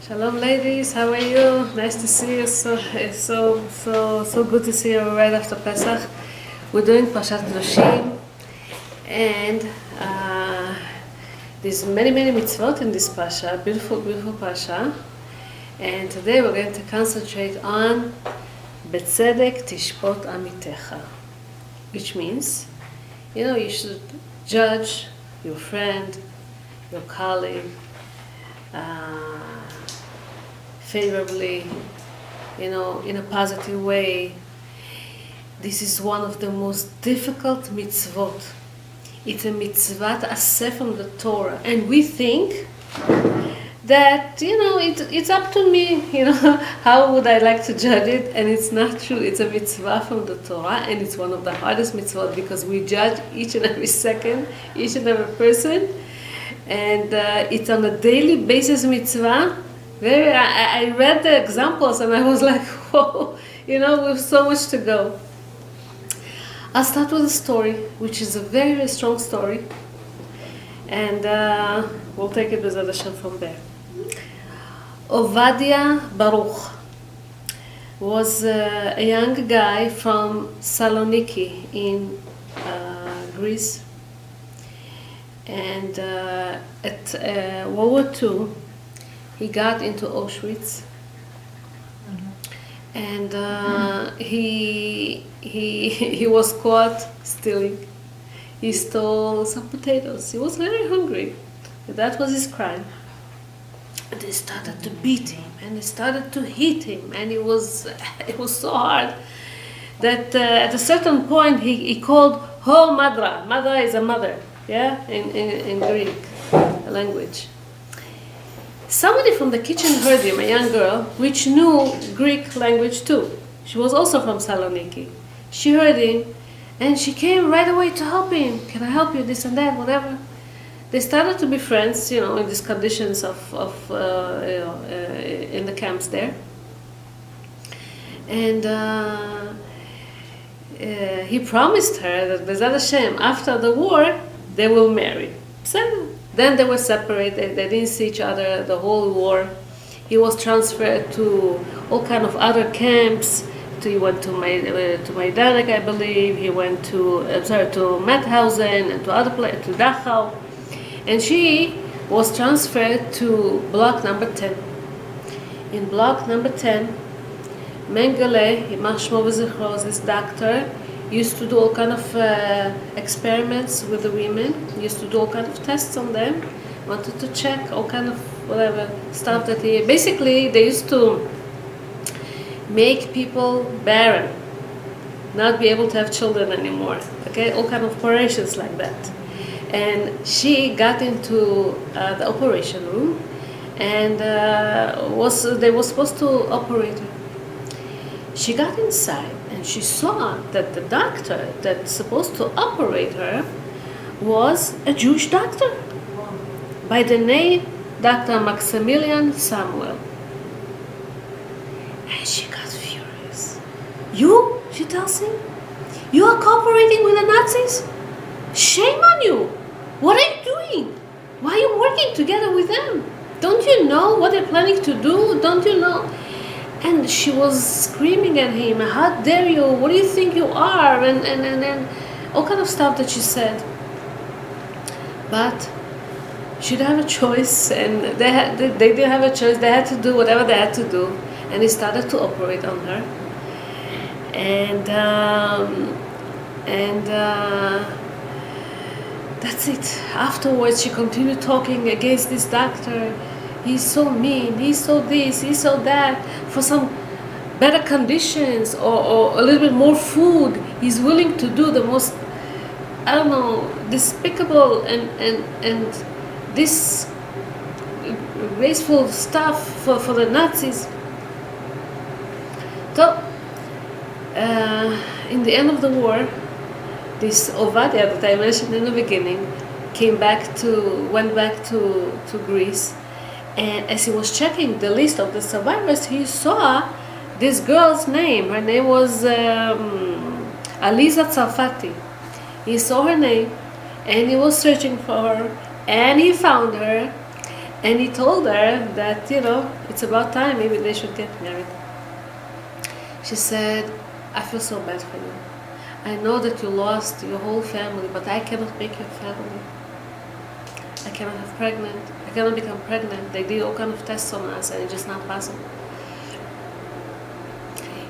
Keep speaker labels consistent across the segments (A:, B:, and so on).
A: Shalom, ladies. How are you? Nice to see you. So good to see you right after Pesach. We're doing Pashat Kedoshim, and there's many mitzvot in this pasha. Beautiful pasha. And today we're going to concentrate on Betzedek Tishpot Amitecha, which means, you should judge your friend, your colleague, favorably, in a positive way. This is one of the most difficult mitzvot. It's a mitzvah aseh from the Torah, and we think that it's up to me. How would I like to judge it? And it's not true. It's a mitzvah from the Torah, and it's one of the hardest mitzvot because we judge each and every second, each and every person, and it's on a daily basis mitzvah. I read the examples and I was like, whoa, we have so much to go. I'll start with a story, which is a very strong story, and we'll take it with Hashem from there. Ovadia Baruch was a young guy from Saloniki in Greece, and at World War II, he got into Auschwitz, and he was caught stealing. He stole some potatoes. He was very hungry. That was his crime. And they started to beat him, and they started to hit him, and it was so hard that at a certain point he called Ho Madra. Madra is a mother, in Greek language. Somebody from the kitchen heard him, a young girl, which knew Greek language too. She was also from Saloniki. She heard him, and she came right away to help him. Can I help you? This and that, whatever. They started to be friends, in these conditions in the camps there. And he promised her that B'ezrat Hashem, after the war, they will marry. So then they were separated. They didn't see each other the whole war. He was transferred to all kind of other camps. He went to Majdanek, I believe. He went to Mauthausen and to other places, to Dachau. And she was transferred to block number 10. In block number 10, Mengele, Yimach Shmo v'Zichro, this doctor, used to do all kind of experiments with the women, used to do all kind of tests on them, wanted to check all kind of whatever stuff that basically they used to make people barren, not be able to have children anymore, okay, all kind of operations like that. And she got into the operation room, and they were supposed to operate her. She got inside, and she saw that the doctor that's supposed to operate her was a Jewish doctor by the name Dr. Maximilian Samuel. And she got furious. You, she tells him, you are cooperating with the Nazis? Shame on you! What are you doing? Why are you working together with them? Don't you know what they're planning to do? Don't you know? And she was screaming at him, how dare you, what do you think you are? And all kind of stuff that she said. But she didn't have a choice, and they didn't have a choice. They had to do whatever they had to do. And he started to operate on her. And that's it. Afterwards, she continued talking against this doctor. He's so mean, he's so this, he's so that. For some better conditions or a little bit more food, he's willing to do the most, despicable and this graceful stuff for the Nazis. So, in the end of the war, this Ovadia that I mentioned in the beginning went back to Greece, and as he was checking the list of the survivors, he saw this girl's name. Her name was Aliza Tsarfati. He saw her name, and he was searching for her, and he found her, And he told her that, it's about time, maybe they should get married. She said, I feel so bad for you. I know that you lost your whole family, but I cannot make your family. I cannot have pregnant. I cannot become pregnant. They did all kind of tests on us and it's just not possible.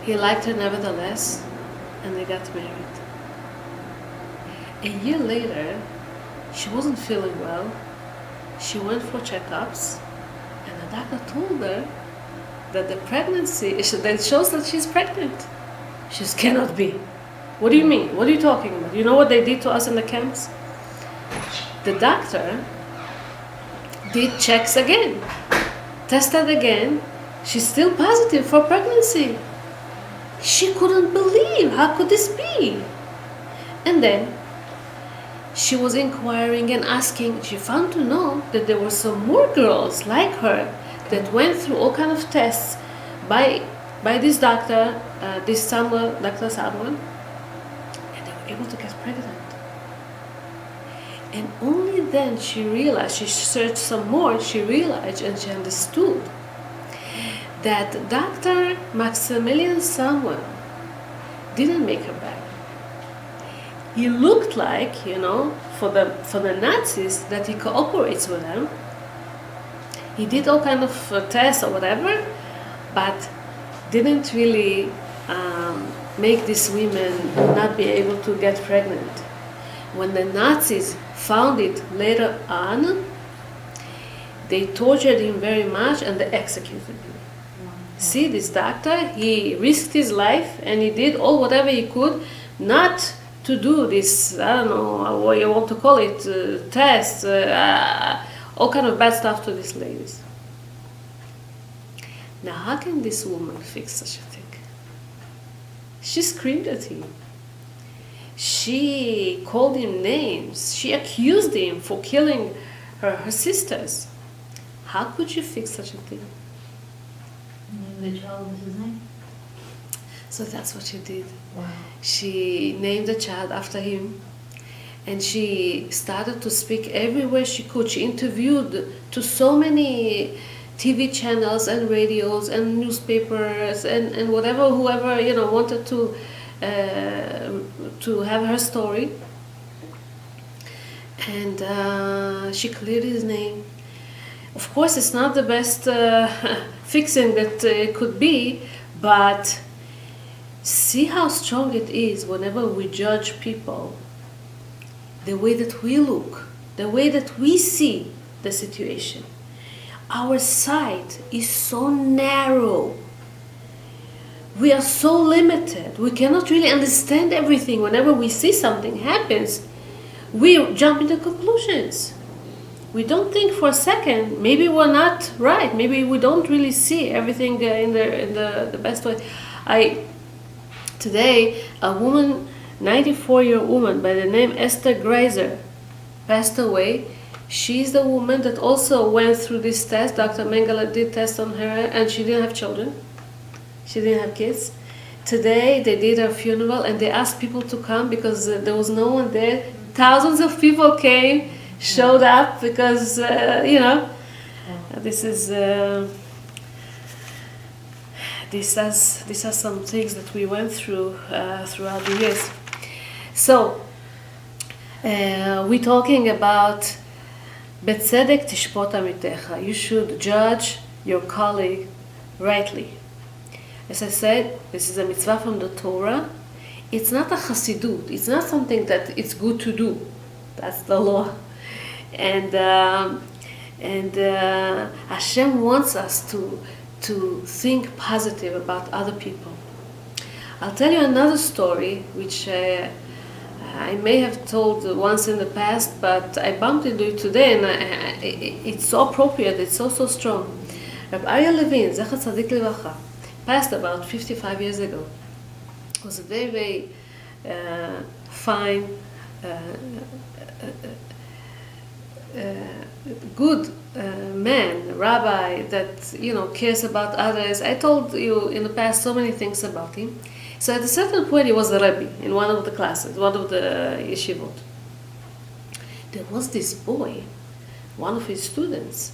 A: He liked her nevertheless, and they got married. A year later, she wasn't feeling well. She went for checkups, and the doctor told her that the pregnancy, that shows that she's pregnant. She just cannot be. What do you mean? What are you talking about? You know what they did to us in the camps? The doctor did checks again, tested again. She's still positive for pregnancy. She couldn't believe, how could this be? And then she was inquiring and asking. She found to know that there were some more girls like her that went through all kind of tests by this doctor, Dr. Samuel, and they were able to get pregnant. And only then she realized, she searched some more, she realized and she understood that Dr. Maximilian Samuel didn't make her back. He looked like, for the Nazis, that he cooperates with them. He did all kind of tests or whatever, but didn't really make these women not be able to get pregnant. When the Nazis found it later on, they tortured him very much and they executed him. See, this doctor, he risked his life and he did whatever he could not to do this, I don't know what you want to call it, tests, all kind of bad stuff to these ladies. Now, how can this woman fix such a thing? She screamed at him. She called him names. She accused him for killing her sisters. How could you fix such a thing?
B: The child was his name?
A: So that's what she did.
B: Wow.
A: She named the child after him, and she started to speak everywhere she could. She interviewed to so many TV channels and radios and newspapers and whatever, whoever wanted to have her story. And she cleared his name. Of course, it's not the best fixing that it could be, but see how strong it is whenever we judge people, the way that we look, the way that we see the situation. Our sight is so narrow. We are so limited. We cannot really understand everything. Whenever we see something happens, we jump into conclusions. We don't think for a second, maybe we're not right. Maybe we don't really see everything in the best way. Today, a woman, 94-year-old woman by the name Esther Greiser, passed away. She's the woman that also went through this test. Dr. Mengele did test on her, and she didn't have children. She didn't have kids. Today, they did her funeral, and they asked people to come because there was no one there. Thousands of people came, showed up because, this is... These are some things that we went through throughout the years. So, we're talking about Betzedek tishpot amitecha. You should judge your colleague rightly. As I said, this is a mitzvah from the Torah. It's not a chassidut. It's not something that it's good to do. That's the law. And Hashem wants us to think positive about other people. I'll tell you another story, which I may have told once in the past, but I bumped into it today, and it's so appropriate, it's so strong. Rabbi Aryeh Levin, Zecher Tzadik Livracha, passed about 55 years ago. He was a very, very fine, good man, rabbi that cares about others. I told you in the past so many things about him. So at a certain point, he was a rabbi in one of the classes, one of the yeshivot. There was this boy, one of his students,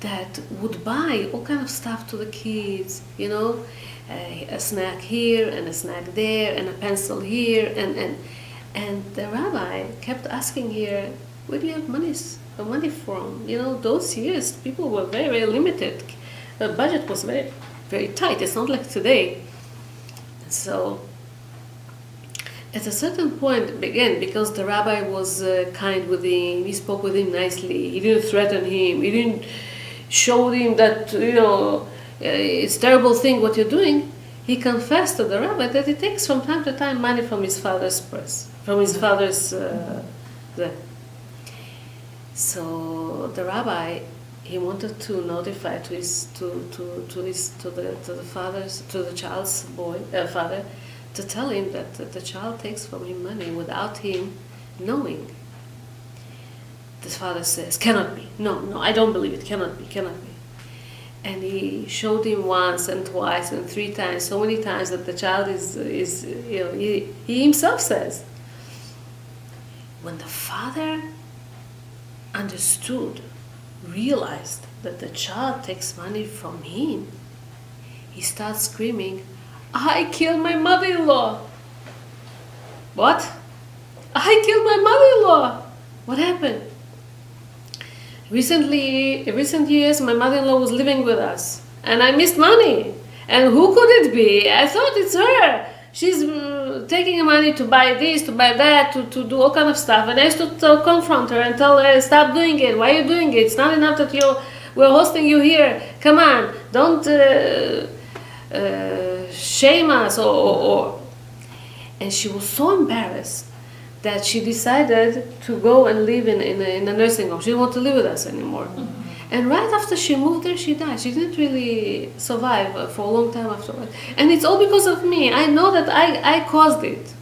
A: that would buy all kind of stuff to the kids, a snack here and a snack there and a pencil here, and the rabbi kept asking her, where do you have money from? Those years people were very, very limited. The budget was very, very tight. It's not like today. So at a certain point, again, because the rabbi was kind with him, he spoke with him nicely, he didn't threaten him, he didn't show him that, it's a terrible thing what you're doing, he confessed to the rabbi that he takes from time to time money from his father's purse, from his father's... So the rabbi, he wanted to notify to the child's father, to tell him that the child takes from him money without him knowing. The father says, cannot be. No, I don't believe it. Cannot be. And he showed him once and twice and 3 times, so many times that the child he himself says. When the father understood, realized that the child takes money from him, he starts screaming, I killed my mother-in-law. What? I killed my mother-in-law. What happened? In recent years, my mother-in-law was living with us, and I missed money. And who could it be? I thought it's her. She's taking money to buy this, to buy that, to do all kind of stuff. And I used to confront her and tell her, stop doing it. Why are you doing it? It's not enough that we're hosting you here. Come on, don't shame us. And she was so embarrassed that she decided to go and live in a nursing home. She didn't want to live with us anymore. Mm-hmm. And right after she moved there, she died. She didn't really survive for a long time afterwards. And it's all because of me. I know that I caused it.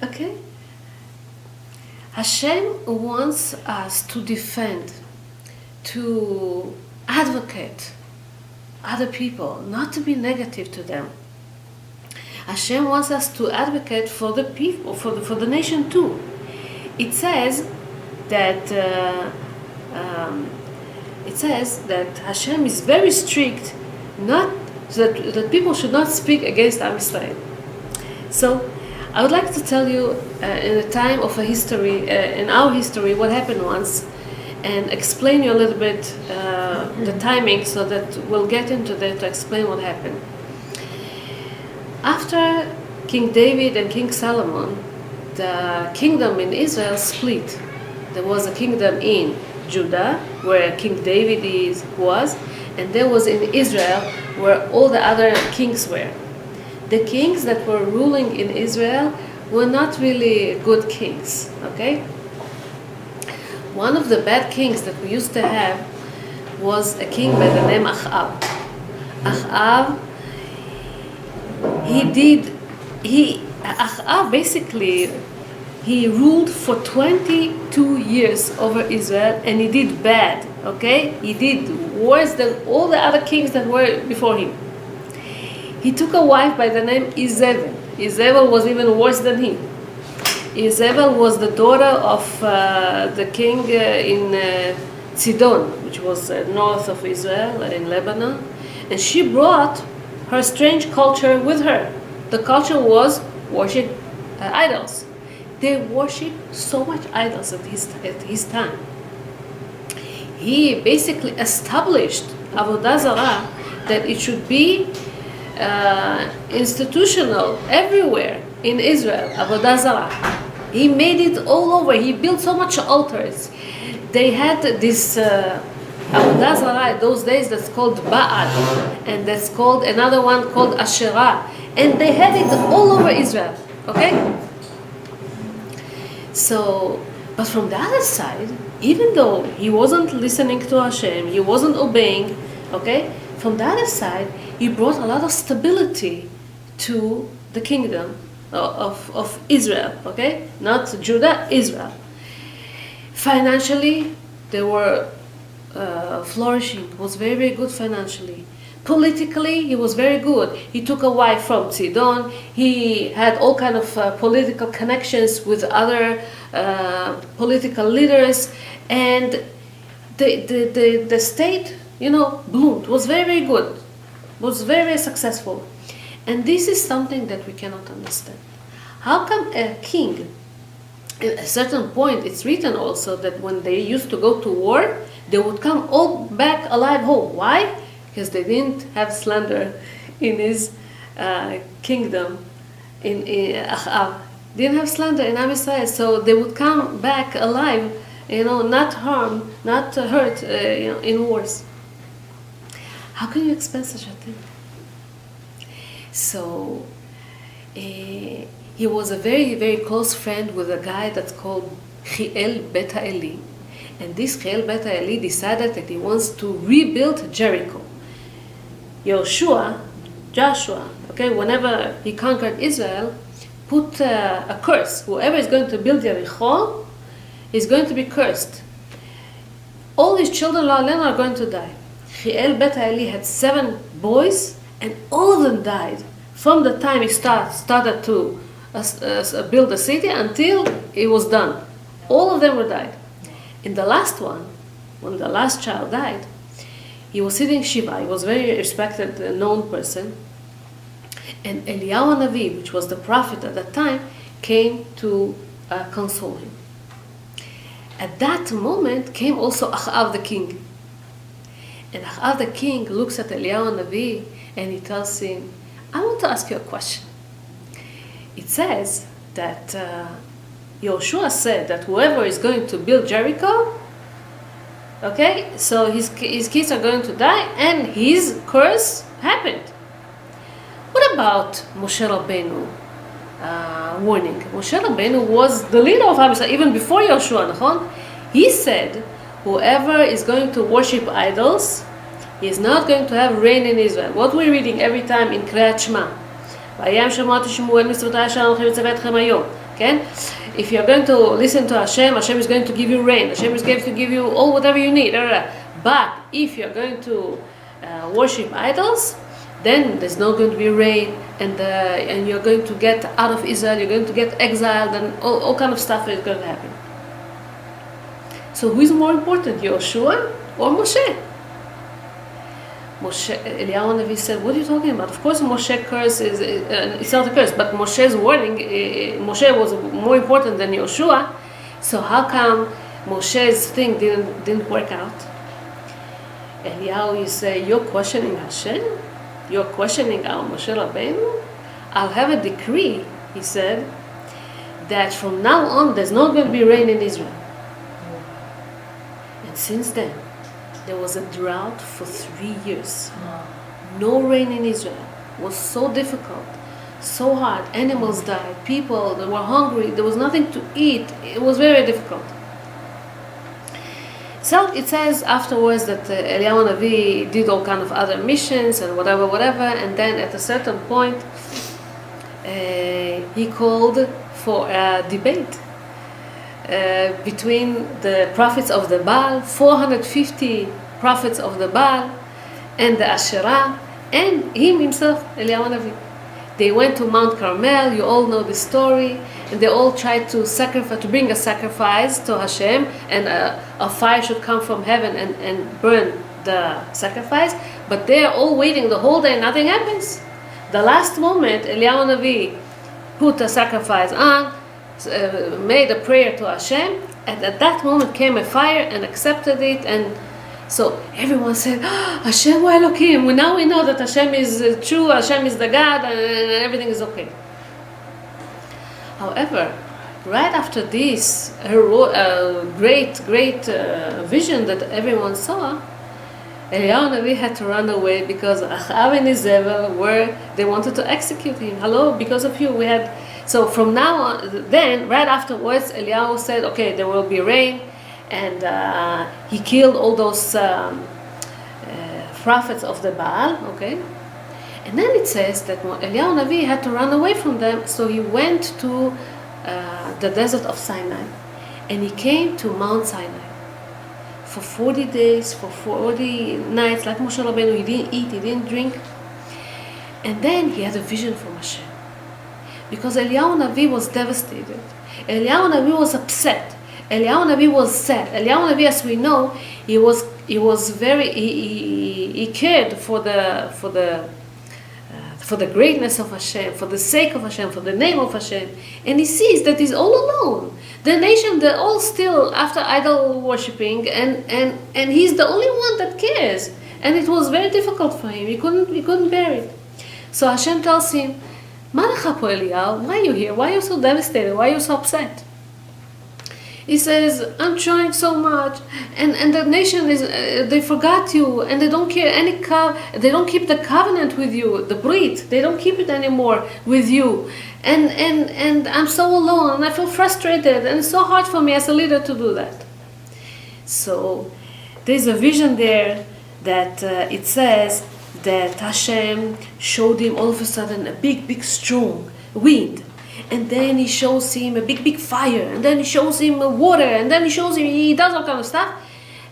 A: Okay? Hashem wants us to defend, to advocate other people, not to be negative to them. Hashem wants us to advocate for the people, for the nation too. It says that Hashem is very strict, that people should not speak against Am Yisrael. So, I would like to tell you in a time of a history, in our history, what happened once, and explain you a little bit the timing, so that we'll get into that to explain what happened. After King David and King Solomon, the kingdom in Israel split. There was a kingdom in Judah, where King David was, and there was in Israel, where all the other kings were. The kings that were ruling in Israel were not really good kings, okay? One of the bad kings that we used to have was a king by the name Achab. Achab, Achab basically, he ruled for 22 years over Israel, and he did bad, okay? He did worse than all the other kings that were before him. He took a wife by the name Izebel. Izebel was even worse than him. Izebel was the daughter of the king in Sidon, which was north of Israel, in Lebanon, and she brought her strange culture with her. The culture was worship idols. They worshiped so much idols at his time. He basically established Avodah Zarah, that it should be institutional everywhere in Israel, Avodah Zarah. He made it all over. He built so much altars. They had this Avodah Zarah those days that's called Baal, and that's called another one called Asherah, and they had it all over Israel. Okay. So, but from the other side, even though he wasn't listening to Hashem, he wasn't obeying, okay, from the other side, he brought a lot of stability to the kingdom of Israel, okay? Not Judah, Israel. Financially, they were flourishing, was very, very good financially. Politically, he was very good. He took a wife from Sidon. He had all kind of political connections with other political leaders, and the state, bloomed, was very, very good, was very, very successful. And this is something that we cannot understand. How come a king, at a certain point, it's written also that when they used to go to war, they would come all back alive home. Why? Because they didn't have slander in his kingdom, in Achav. Didn't have slander in Am Yisrael, so they would come back alive, not harmed, not hurt, in wars. How can you explain such a thing? So, he was a very, very close friend with a guy that's called Chiel Bet Eli. And this Chiel Bet Eli decided that he wants to rebuild Jericho. Joshua, okay, whenever he conquered Israel, put a curse. Whoever is going to build Jericho is going to be cursed. All his children are going to die. Chiel Bet Eli had 7 boys, and all of them died from the time he started to build the city until it was done. All of them were died. In the last one, when the last child died, he was sitting Shiva. He was a very respected, known person. And Eliyahu Navi, which was the prophet at that time, came to console him. At that moment came also Achav the king. And Achav the king looks at Eliyahu Navi and he tells him, I want to ask you a question. It says that Yehoshua said that whoever is going to build Jericho, okay, so his kids are going to die, and his curse happened. What about Moshe Rabbeinu warning? Moshe Rabbeinu was the leader of Am Yisrael even before Yehoshua, nachon? He said, whoever is going to worship idols, he is not going to have rain in Israel. What we're reading every time in Kriyat Shema. If you're going to listen to Hashem, Hashem is going to give you rain. Hashem is going to give you all whatever you need. But if you're going to worship idols, then there's not going to be rain, and you're going to get out of Israel. You're going to get exiled, and all kind of stuff is going to happen. So who is more important, Yehoshua or Moshe? Eliyahu Navi said, what are you talking about? Of course Moshe's curse it's not a curse, but Moshe's warning, Moshe was more important than Yehoshua, so how come Moshe's thing didn't work out? Eliyahu, you say, you're questioning Hashem? You're questioning our Moshe Rabbeinu? I'll have a decree, he said, that from now on there's not going to be rain in Israel. And since then, there was a drought for 3 years. No rain in Israel. It was so difficult, so hard. Animals died, people they were hungry, there was nothing to eat. It was very difficult. So it says afterwards that Eliyahu Navi did all kind of other missions and whatever, and then at a certain point he called for a debate between the prophets of the Baal, 450 prophets of the Baal, and the Asherah, and him himself, Eliyahu Navi. They went to Mount Carmel, you all know the story, and they all tried to bring a sacrifice to Hashem, and a fire should come from heaven and burn the sacrifice, but they are all waiting the whole day, nothing happens. The last moment, Eliyahu Navi put a sacrifice on, made a prayer to Hashem, and at that moment came a fire and accepted it, and so everyone said, Hashem wa Elokim, now we know that Hashem is true, Hashem is the God, and everything is okay. However, right after this great vision that everyone saw, Eliyahu Navi had to run away because Achav and Izebel they wanted to execute him. Hello, because of you we had. So from now on, then right afterwards, Eliyahu said, okay, there will be rain, and he killed all those prophets of the Baal, okay? And then it says that Eliyahu Navi had to run away from them, so he went to the desert of Sinai, and he came to Mount Sinai. For 40 days, for 40 nights, like Moshe Rabbeinu, he didn't eat, he didn't drink. And then he had a vision from Hashem. Because Eliyahu Navi was devastated. Eliyahu Navi was upset. Eliyahu Navi was sad. Eliyahu Navi, as we know, he was very he cared for the greatness of Hashem, for the sake of Hashem, for the name of Hashem, and he sees that he's all alone. The nation, they're all still after idol worshipping, and he's the only one that cares. And it was very difficult for him. He couldn't bear it. So Hashem tells him, "Ma lecha po Eliyahu? Why are you here? Why are you so devastated? Why are you so upset?" He says, "I'm trying so much, and the nation is they forgot you, and they don't care they don't keep the covenant with you, the brit. They don't keep it anymore with you, and I'm so alone, and I feel frustrated, and it's so hard for me as a leader to do that." So there's a vision there that it says that Hashem showed him all of a sudden a big strong wind. And then he shows him a big fire, and then he shows him water, and then he does all kind of stuff.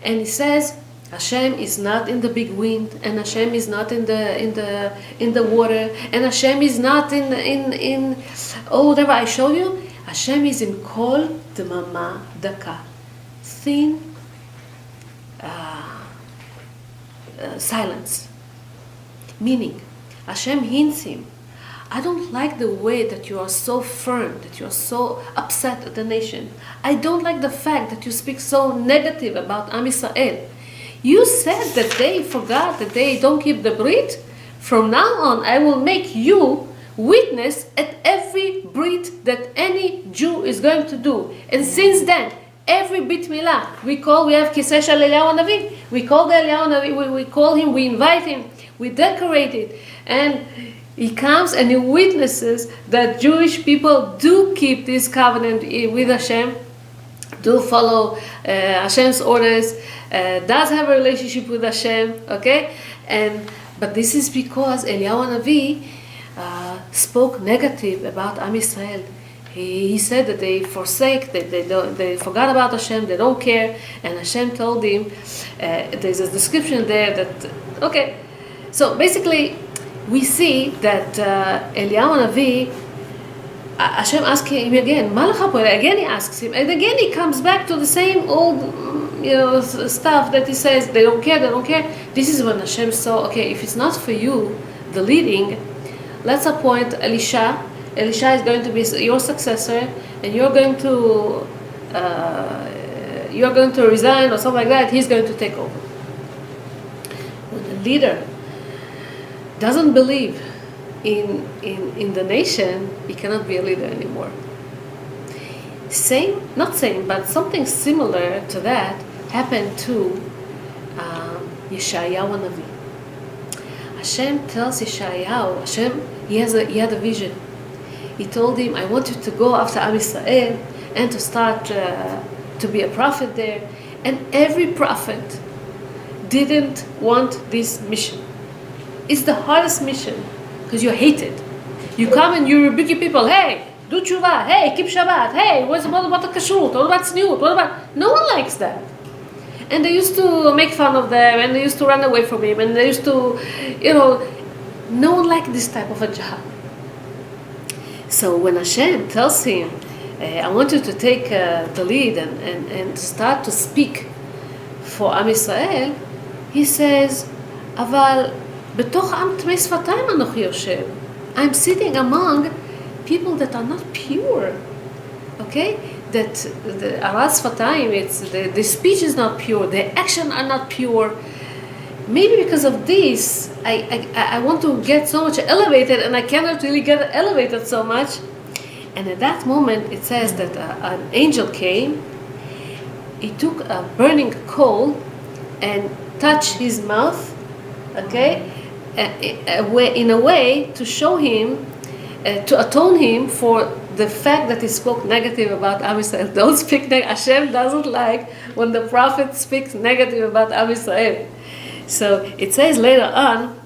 A: And he says, Hashem is not in the big wind, and Hashem is not in the water, and Hashem is not in whatever I show you. Hashem is in kol dmama daka, thin silence. Meaning, Hashem hints him, I don't like the way that you are so firm, that you are so upset at the nation. I don't like the fact that you speak so negative about Am Yisrael. You said that they forgot, that they don't keep the brit. From now on, I will make you witness at every brit that any Jew is going to do. And since then, every brit milah, we have Kiseh Shel Eliyahu Navi. We call the Eliyahu Navi, we call him, we invite him, we decorate it. And he comes and he witnesses that Jewish people do keep this covenant with Hashem, do follow Hashem's orders, does have a relationship with Hashem, okay? But this is because Eliyahu Navi spoke negative about Am Yisrael. He said that they forsake, they forgot about Hashem, they don't care, and Hashem told him, there's a description there that, okay, so basically, we see that Eliyahu Navi, Hashem asked him again, "Ma lecha po?" Again he asks him, and again he comes back to the same old, stuff that he says. They don't care. This is when Hashem saw, okay, if it's not for you, the leading, let's appoint Elisha. Elisha is going to be your successor, and you're going to resign or something like that. He's going to take over. When the leader doesn't believe in the nation, he cannot be a leader anymore. Not same, but something similar to that happened to Yeshayahu Navi. Hashem tells Yeshayahu, he had a vision. He told him, I want you to go after Am Yisrael and to start to be a prophet there. And every prophet didn't want this mission. It's the hardest mission because you're hated. You come and you rebuke your people. Hey, do tshuva. Hey, keep Shabbat. Hey, what about the kashrut? What about tzniut? No one likes that. And they used to make fun of them, and they used to run away from him, and they used to, no one liked this type of a job. So when Hashem tells him, I want you to take the lead and start to speak for Am Yisrael, he says, אבל בתוך עם טמא שפתיים אנוכי יושב. I'm sitting among people that are not pure. Okay? That the aras sfatayim, it's the speech is not pure, the action are not pure. Maybe because of this, I want to get so much elevated, and I cannot really get elevated so much. And at that moment, it says that an angel came. He took a burning coal and touched his mouth. Okay, in a way to show him, to atone him for the fact that he spoke negative about Am Yisrael. Don't speak negative. Hashem doesn't like when the prophet speaks negative about Am Yisrael. So it says later on,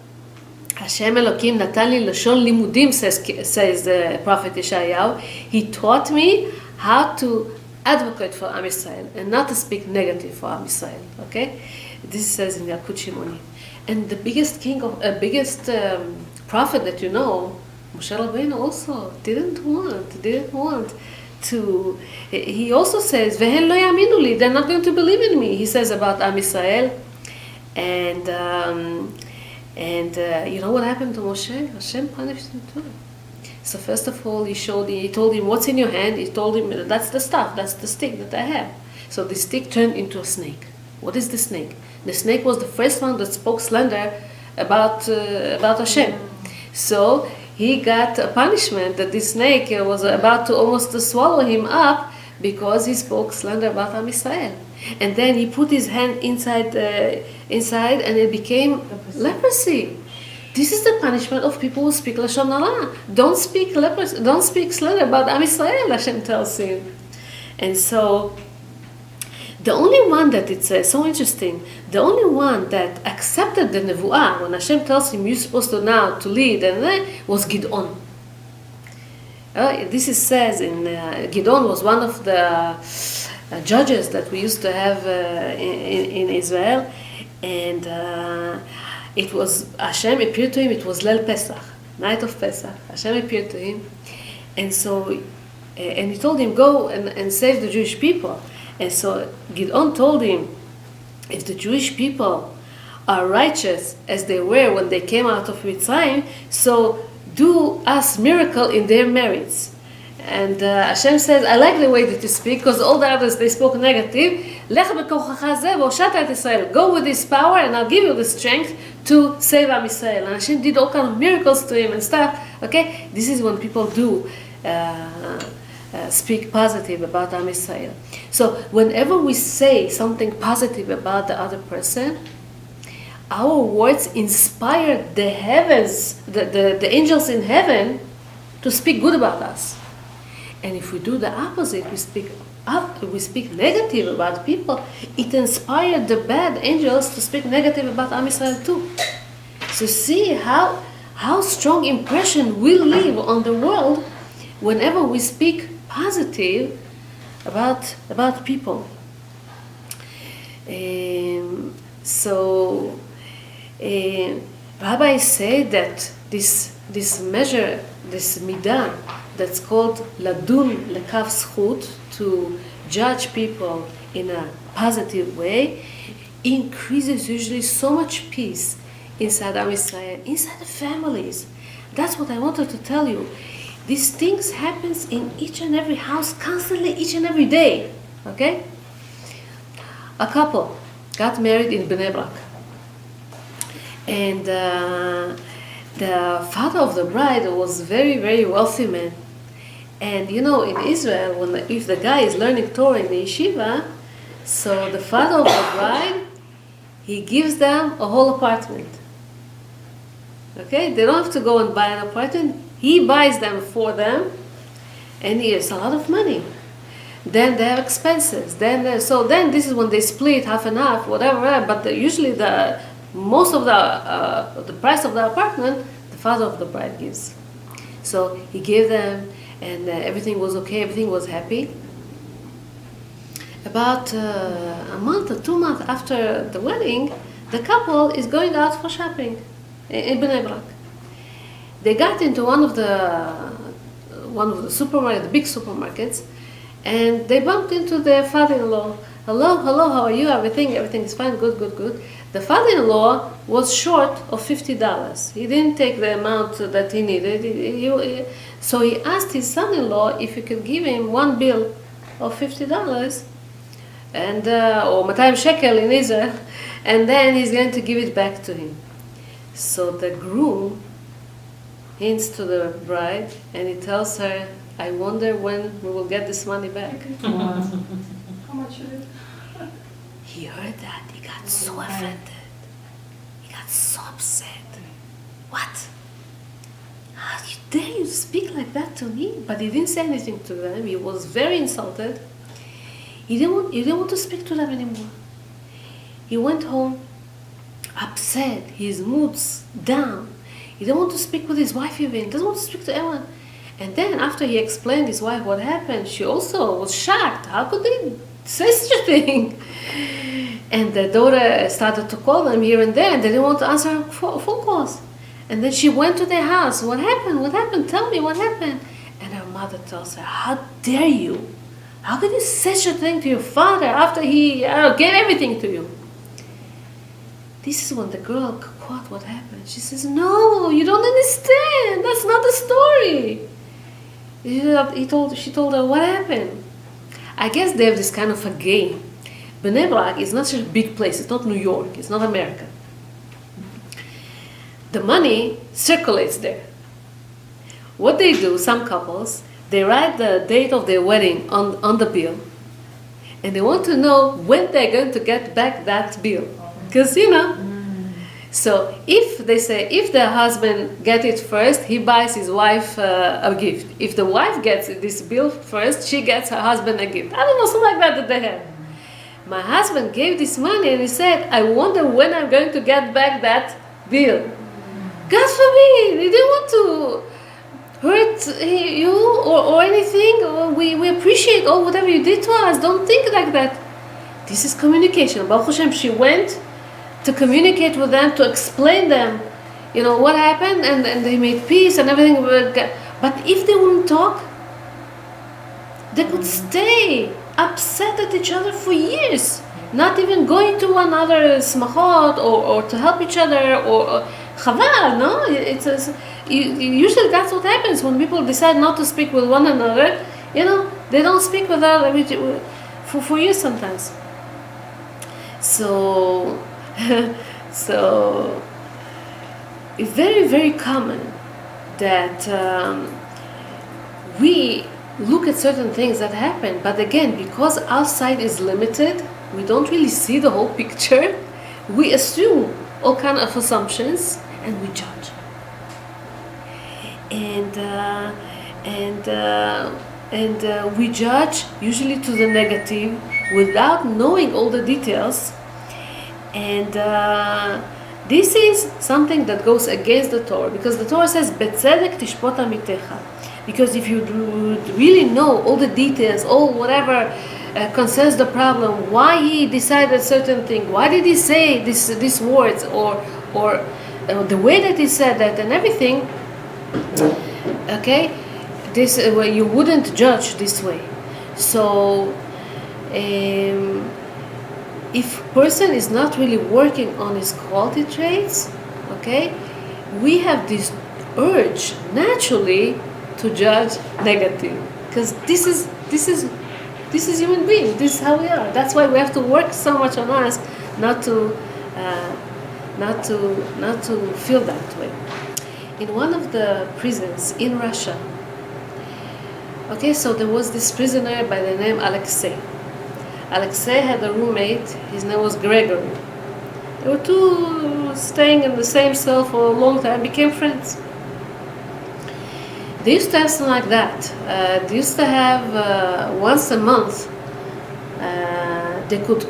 A: Hashem Elokim natan li lashon limudim, says the prophet Yeshayahu. He taught me how to advocate for Am Yisrael and not to speak negative for Am Yisrael. Okay, this says in Yalkut Shimoni. And the biggest prophet that you know, Moshe Rabbeinu also didn't want he also says, "Vehen lo yaminu li," they're not going to believe in me. He says about Am Yisrael, and you know what happened to Moshe? Hashem punished him too. So first of all, he told him, "What's in your hand?" He told him, "That's the stuff. That's the stick that I have." So the stick turned into a snake. What is the snake? The snake was the first one that spoke slander about Hashem. So he got a punishment that this snake was about to almost swallow him up because he spoke slander about Am Yisrael. And then he put his hand inside, and it became leprosy. This is the punishment of people who speak Lashon Hara. Don't speak slander about Am Yisrael, Hashem tells him. And so, the only one that it's so interesting, the only one that accepted the nevuah when Hashem tells him you're supposed to now to lead, and then was Gidon. This is says in Gidon was one of the judges that we used to have in Israel, and it was Hashem appeared to him. It was Leil Pesach, night of Pesach. Hashem appeared to him, and so and he told him go and save the Jewish people. And so Gidon told him, if the Jewish people are righteous as they were when they came out of Mitzrayim, so do us miracle in their merits. And Hashem says, I like the way that you speak, because all the others, they spoke negative. Go with this power and I'll give you the strength to save Am Yisrael. And Hashem did all kinds of miracles to him and stuff. Okay, this is when people do speak positive about Am Yisrael. So whenever we say something positive about the other person, our words inspire the heavens, the angels in heaven, to speak good about us. And if we do the opposite, we speak negative about people, it inspires the bad angels to speak negative about Am Yisrael too. So see how strong impression we leave on the world whenever we speak positive about people. Rabbis say that this measure, this midah, that's called ladun lekav zchut, to judge people in a positive way, increases usually so much peace inside Am Yisrael, inside the families. That's what I wanted to tell you. These things happens in each and every house constantly, each and every day. Okay? A couple got married in Bnei Brak. And the father of the bride was very, very wealthy man. And you know, in Israel, if the guy is learning Torah in the yeshiva, so the father of the bride, he gives them a whole apartment. Okay? They don't have to go and buy an apartment. He buys them for them, and he has a lot of money. Then they have expenses. Then this is when they split half and half, whatever. But usually most of the price of the apartment, the father of the bride gives. So he gave them, and everything was okay. Everything was happy. About a month or 2 months after the wedding, the couple is going out for shopping in Bnei Brak. They got into one of the supermarkets, the big supermarkets, and they bumped into their father-in-law. Hello, how are you? Everything is fine, good. The father-in-law was short of $50. He didn't take the amount that he needed. So he asked his son-in-law if he could give him one bill of $50, and or 200 shekel in Israel, and then he's going to give it back to him. So the groom hints to the bride, and he tells her, I wonder when we will get this money back.
B: How much is it?
A: He heard that. He got so offended. He got so upset. What? How dare you speak like that to me? But he didn't say anything to them. He was very insulted. He didn't want to speak to them anymore. He went home upset. His mood's down. He didn't want to speak with his wife even. He doesn't want to speak to anyone. And then after he explained his wife what happened, she also was shocked. How could they say such a thing? And the daughter started to call them here and there, and they didn't want to answer phone calls. And then she went to their house. What happened? Tell me what happened. And her mother tells her, "How dare you? How could you say such a thing to your father after he gave everything to you?" This is when the girl caught what happened. She says, "No, you don't understand. That's not the story." She told her, "What happened?" I guess they have this kind of a game. Bnei Brak is not such a big place. It's not New York. It's not America. The money circulates there. What they do, some couples, they write the date of their wedding on the bill, and they want to know when they're going to get back that bill. Because, so if they say, if the husband gets it first, he buys his wife a gift. If the wife gets this bill first, she gets her husband a gift. I don't know, something like that they have. My husband gave this money and he said, "I wonder when I'm going to get back that bill." God forbid, he didn't want to hurt you or anything. Or we appreciate whatever you did to us. Don't think like that. This is communication. Baruch Hashem, she went to communicate with them, to explain them, what happened, and they made peace and everything. But if they wouldn't talk, they could stay upset at each other for years, not even going to another smachot or to help each other or chaval. No, usually that's what happens when people decide not to speak with one another. They don't speak with other for years sometimes. So it's very, very common that we look at certain things that happen, but again, because our sight is limited, we don't really see the whole picture. We assume all kind of assumptions and we judge. And we judge usually to the negative without knowing all the details. And this is something that goes against the Torah, because the Torah says, "Betzedek tishpot amitecha." Because if you would really know all the details, all whatever concerns the problem, why he decided certain thing, why did he say these words, or the way that he said that and everything, okay, this way you wouldn't judge this way. So if person is not really working on his quality traits, okay, we have this urge naturally to judge negative, because this is human being. This is how we are. That's why we have to work so much on us not to feel that way. In one of the prisons in Russia, okay, so there was this prisoner by the name Alexei. Alexei had a roommate. His name was Gregory. They were two staying in the same cell for a long time, became friends. They used to have something like that. They used to have once a month, they could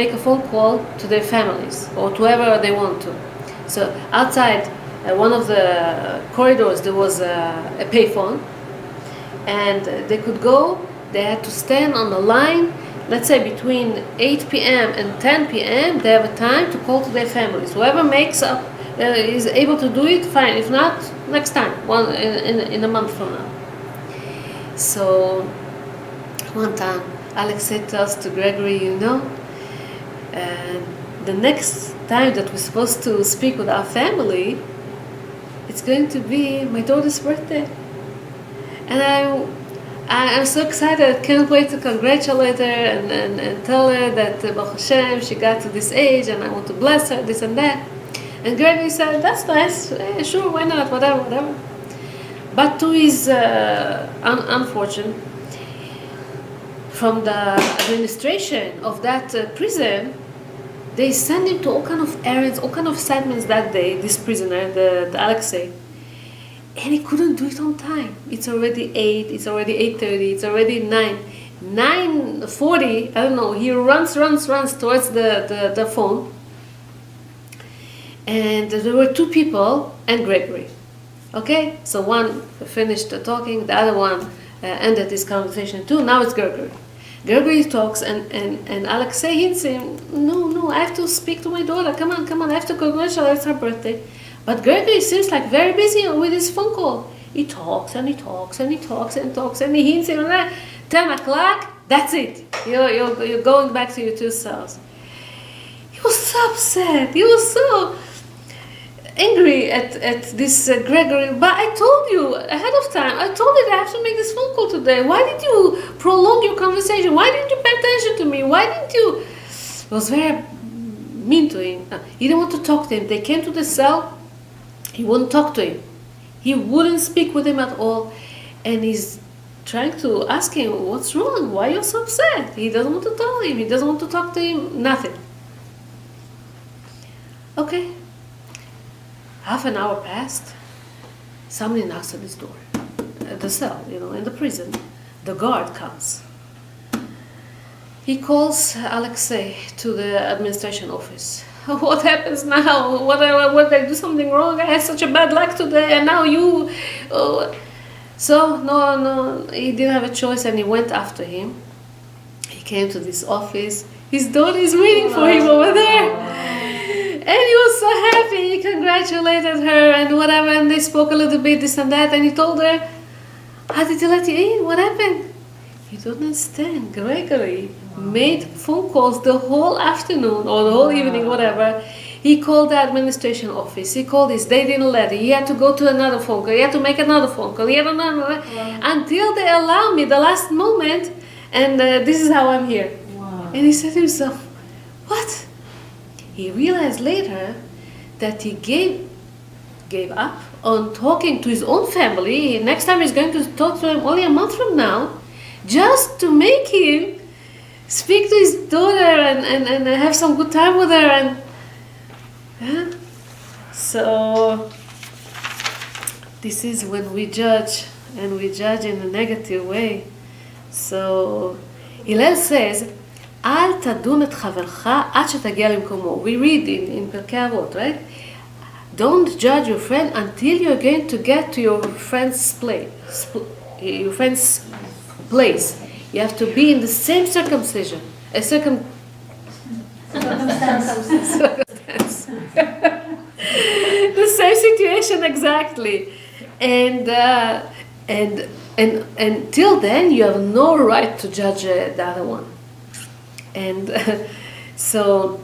A: make a phone call to their families or to whoever they want to. So outside one of the corridors there was a payphone, and they could go. They had to stand on the line. Let's say between 8 p.m. and 10 p.m. they have a time to call to their families. Whoever makes up is able to do it, fine. If not, next time, in a month from now. So one time, Alexei tells to Gregory, the next time that we're supposed to speak with our family, it's going to be my daughter's birthday, and I'm so excited. Can't wait to congratulate her and tell her that Baruch Hashem, she got to this age, and I want to bless her, this and that. And Gregory said, "That's nice, sure, why not, whatever." But to his unfortunate, from the administration of that prison, they sent him to all kind of errands, all kind of assignments that day, this prisoner, the Alexei. And he couldn't do it on time. It's already 8, it's already 8:30, it's already 9. 9:40, I don't know, he runs towards the phone. And there were two people and Gregory. Okay? So one finished talking, the other one ended his conversation too. Now it's Gregory. Gregory talks and Alexei hits him, no, I have to speak to my daughter. Come on, I have to congratulate, it's her birthday. But Gregory seems like very busy with his phone call. He talks and he talks and he talks and talks and he hints and 10 o'clock, that's it. You're going back to your two cells. He was so upset. He was so angry at this Gregory. But I told you ahead of time. I told you that I have to make this phone call today. Why did you prolong your conversation? Why didn't you pay attention to me? Why didn't you? It was very mean to him. He didn't want to talk to him. They came to the cell. He wouldn't talk to him. He wouldn't speak with him at all. And he's trying to ask him, what's wrong? Why are you so upset? He doesn't want to tell him. He doesn't want to talk to him. Nothing. Okay. Half an hour passed. Somebody knocks on his door. At the cell, in the prison. The guard comes. He calls Alexei to the administration office. What happens now? What did I do something wrong? I had such a bad luck today, and now you. So no, he didn't have a choice, and he went after him. He came to this office. His daughter is waiting for him over there, and he was so happy. He congratulated her and whatever, and they spoke a little bit this and that, and he told her, "How did he let you in? What happened?" You don't understand. Gregory made phone calls the whole afternoon or the whole evening, whatever. He called the administration office. He called this. They didn't let him. He had to go to another phone call. He had to make another phone call. He had another until they allow me the last moment, and this is how I'm here. Wow. And he said to himself, "What?" He realized later that he gave up on talking to his own family. Next time he's going to talk to him only a month from now, just to make him speak to his daughter and have some good time with her. And so this is when we judge, and we judge in a negative way. So Hillel says, "Al tadun et chavercha ad shetagia lemkomo." We read in Pirkei Avot, right? Don't judge your friend until you're going to get to your friend's place. You have to be in the same circumcision. Circumstance. The same situation exactly. And until then, you have no right to judge the other one. And so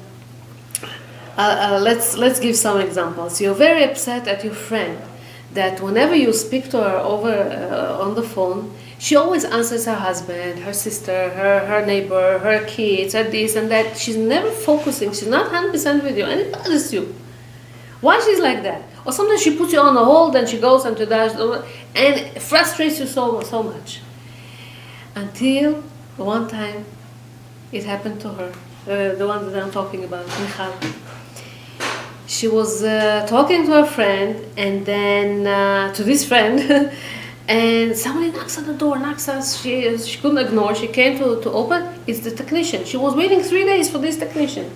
A: let's give some examples. You're very upset at your friend that whenever you speak to her over on the phone, she always answers her husband, her sister, her neighbor, her kids, her this and that. She's never focusing. She's not 100% with you, and it bothers you. Why she's like that? Or sometimes she puts you on a hold and she goes into that, and it frustrates you so much. Until one time, it happened to her, the one that I'm talking about, Michal. She was talking to her friend, and then to this friend, and somebody knocks on the door, she couldn't ignore, she came to open, it's the technician. She was waiting 3 days for this technician.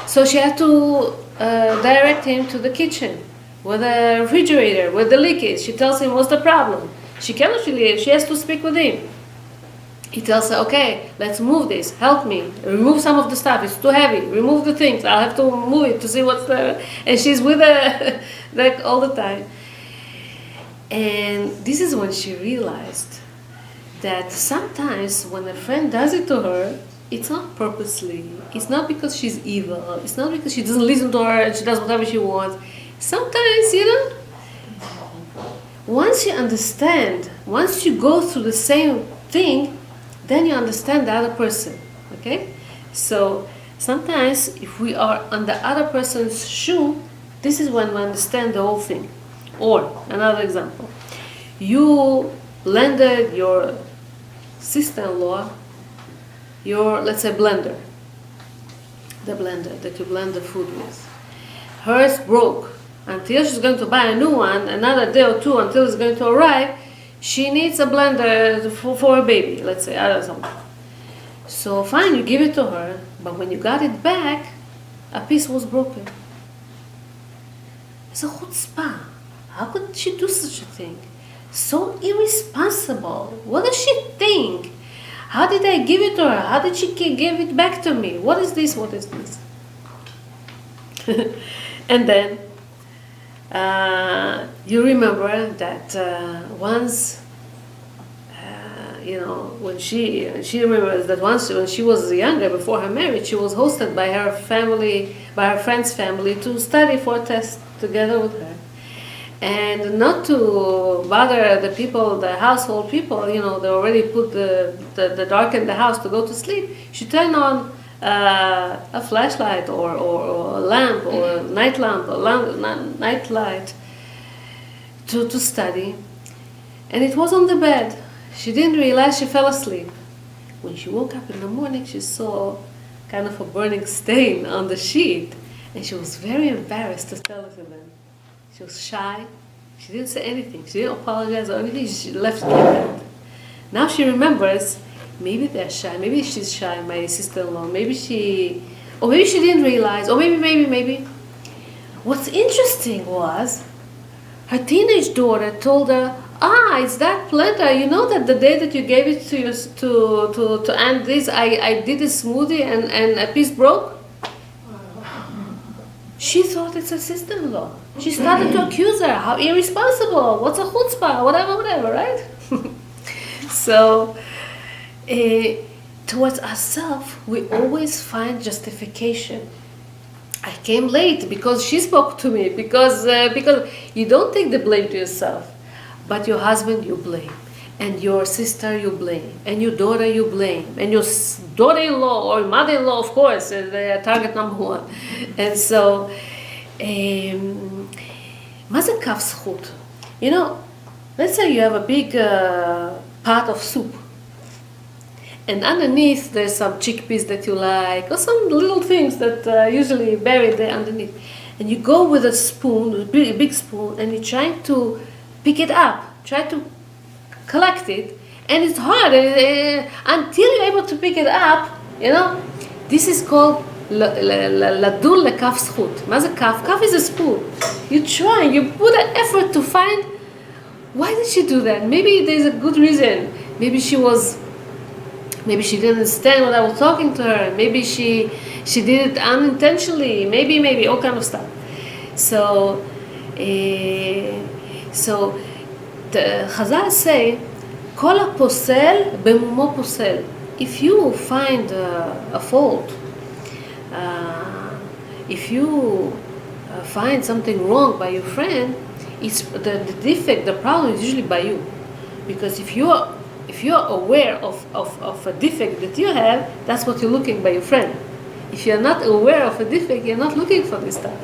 A: So she had to direct him to the kitchen, with the refrigerator, where the leak is. She tells him what's the problem. She cannot leave, she has to speak with him. He tells her, "Okay, let's move this, help me, remove some of the stuff, it's too heavy, remove the things, I'll have to move it to see what's there." And she's with her like all the time. And this is when she realized that sometimes when a friend does it to her, it's not purposely, it's not because she's evil, it's not because she doesn't listen to her and she does whatever she wants. Sometimes, once you understand, once you go through the same thing, then you understand the other person, okay? So sometimes if we are on the other person's shoe, this is when we understand the whole thing. Or, another example, you lended your sister-in-law your, let's say, blender, the blender that you blend the food with. Hers broke. Until she's going to buy a new one, another day or two until it's going to arrive, she needs a blender for a baby, let's say, I don't know. So fine, you give it to her, but when you got it back, a piece was broken. It's a chutzpah. How could she do such a thing? So irresponsible. What does she think? How did I give it to her? How did she give it back to me? What is this? What is this? And then You remember that once, when she remembers that once when she was younger, before her marriage, she was hosted by her family, by her friend's family, to study for a test together with her. And not to bother the people, the household people, they already put the dark in the house to go to sleep. She turned on a flashlight or a lamp or a night lamp, night light to study. And it was on the bed. She didn't realize she fell asleep. When she woke up in the morning, she saw kind of a burning stain on the sheet. And she was very embarrassed to tell it to them. She was shy. She didn't say anything. She didn't apologize or anything. She left it like that. Now she remembers, maybe they're shy. Maybe she's shy, my sister-in-law. Maybe she didn't realize. Or maybe. What's interesting was, her teenage daughter told her, it's that planter. You know that the day that you gave it to Aunt Liz, I did a smoothie and a piece broke? She thought it's her sister-in-law. She started to accuse her. How irresponsible. What's a chutzpah? Whatever, right? So, towards ourselves, we always find justification. I came late because she spoke to me. Because you don't take the blame to yourself. But your husband, you blame. And your sister, you blame. And your daughter, you blame. And your daughter-in-law or mother-in-law, of course, is the target number one. And so, מה זה כף זכות? Let's say you have a big pot of soup. And underneath there's some chickpeas that you like, or some little things that usually buried there underneath. And you go with a spoon, a big spoon, and you're trying to pick it up, try to collect it, and it's hard until you're able to pick it up. This is called לדון לכף זכות. מה זה כף? כף is a spoon. You try, you put an effort to find, why did she do that? Maybe there's a good reason. Maybe she didn't understand what I was talking to her. Maybe she did it unintentionally. Maybe all kind of stuff. So the Chazal say, כל הפוסל במומו פוסל. If you find a fault, if you find something wrong by your friend, it's the defect, the problem is usually by you. Because if you're aware of a defect that you have, that's what you're looking by your friend. If you're not aware of a defect, you're not looking for this stuff.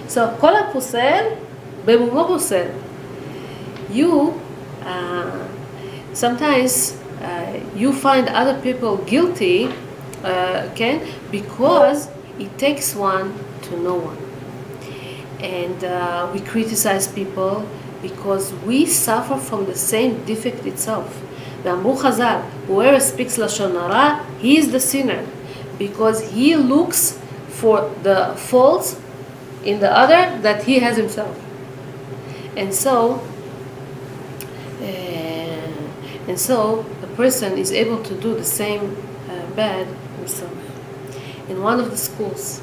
A: So, כל הפוסל במומו פוסל. You sometimes you find other people guilty, because it takes one to know one. And we criticize people because we suffer from the same defect itself. ואמרו חז"ל, whoever speaks לשון הרע, he is the sinner, because he looks for the faults in the other that he has himself. And so the person is able to do the same bad himself. In one of the schools,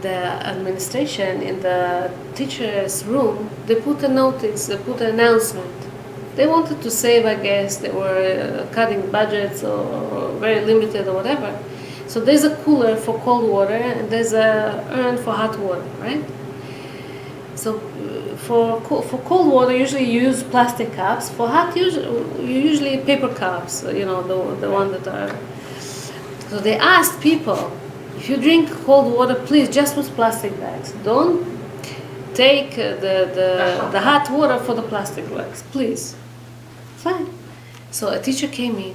A: the administration in the teacher's room, they put a notice, they put an announcement. They wanted to save, I guess, they were cutting budgets or very limited or whatever. So there's a cooler for cold water and there's a urn for hot water, right? So for cold water, usually you use plastic cups. For hot, usually paper cups, the one that are. So they asked people, if you drink cold water, please just use plastic bags. Don't take the hot water for the plastic bags, please. Fine. So a teacher came in,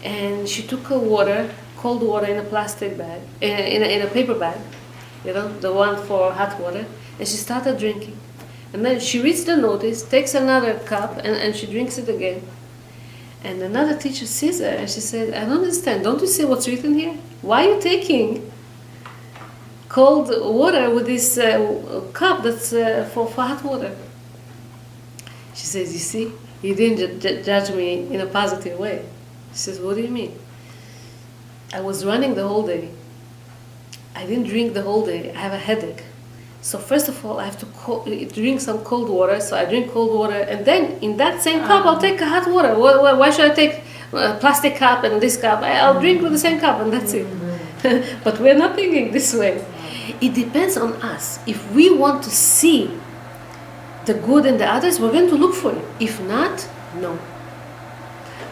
A: and she took cold water in a plastic bag, in a paper bag, the one for hot water, and she started drinking. And then she reads the notice, takes another cup, and she drinks it again. And another teacher sees her, and she said, I don't understand. Don't you see what's written here? Why are you taking cold water with this cup that's for hot water? She says, you see, you didn't judge me in a positive way. She says, what do you mean? I was running the whole day. I didn't drink the whole day. I have a headache. So first of all, I have to drink some cold water. So I drink cold water, and then in that same cup, I'll take hot water. Why should I take a plastic cup and this cup? I'll drink with the same cup, and that's it. But we're not thinking this way. It depends on us. If we want to see the good in the others, we're going to look for it. If not, no.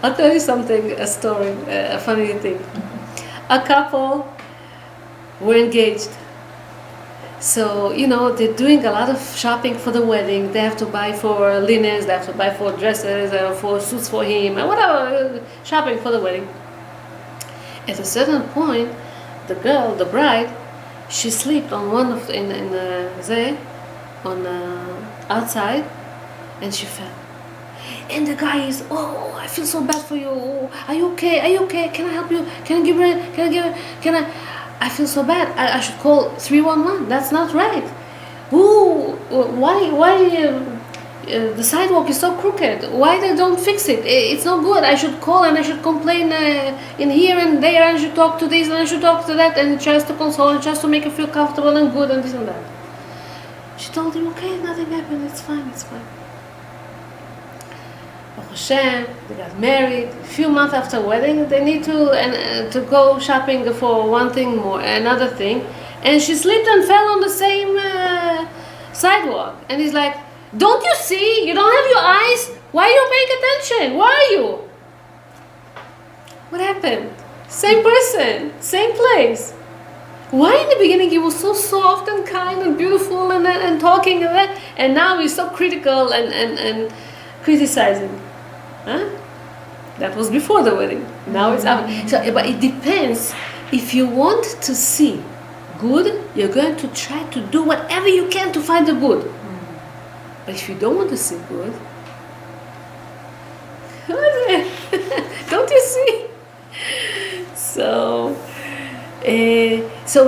A: I'll tell you something, a story, a funny thing. A couple were engaged. So, they're doing a lot of shopping for the wedding. They have to buy for linens, they have to buy for dresses, for suits for him, and whatever, shopping for the wedding. At a certain point, the girl, the bride, she slipped on one of outside, and she fell. And the guy is, oh, I feel so bad for you. Oh, are you okay? Are you okay? Can I help you? Can I give her? I feel so bad. I should call 311. That's not right. Ooh, why the sidewalk is so crooked? Why they don't fix it? It's not good. I should call and I should complain in here and there, and I should talk to this and I should talk to that, and tries to console and tries to make her feel comfortable and good and this and that. She told him, okay, nothing happened. It's fine. Baruch Hashem, they got married. A few months after wedding, they need to go shopping for one thing more, another thing, and she slipped and fell on the same sidewalk. And he's like, "Don't you see? You don't have your eyes. Why are you paying attention? Why are you?" What happened? Same person, same place. Why in the beginning he was so soft and kind and beautiful and talking and that, and now he's so critical and criticizing? Huh? That was before the wedding. Now it's after. So, but it depends. If you want to see good, you're going to try to do whatever you can to find the good. But if you don't want to see good, don't you see? So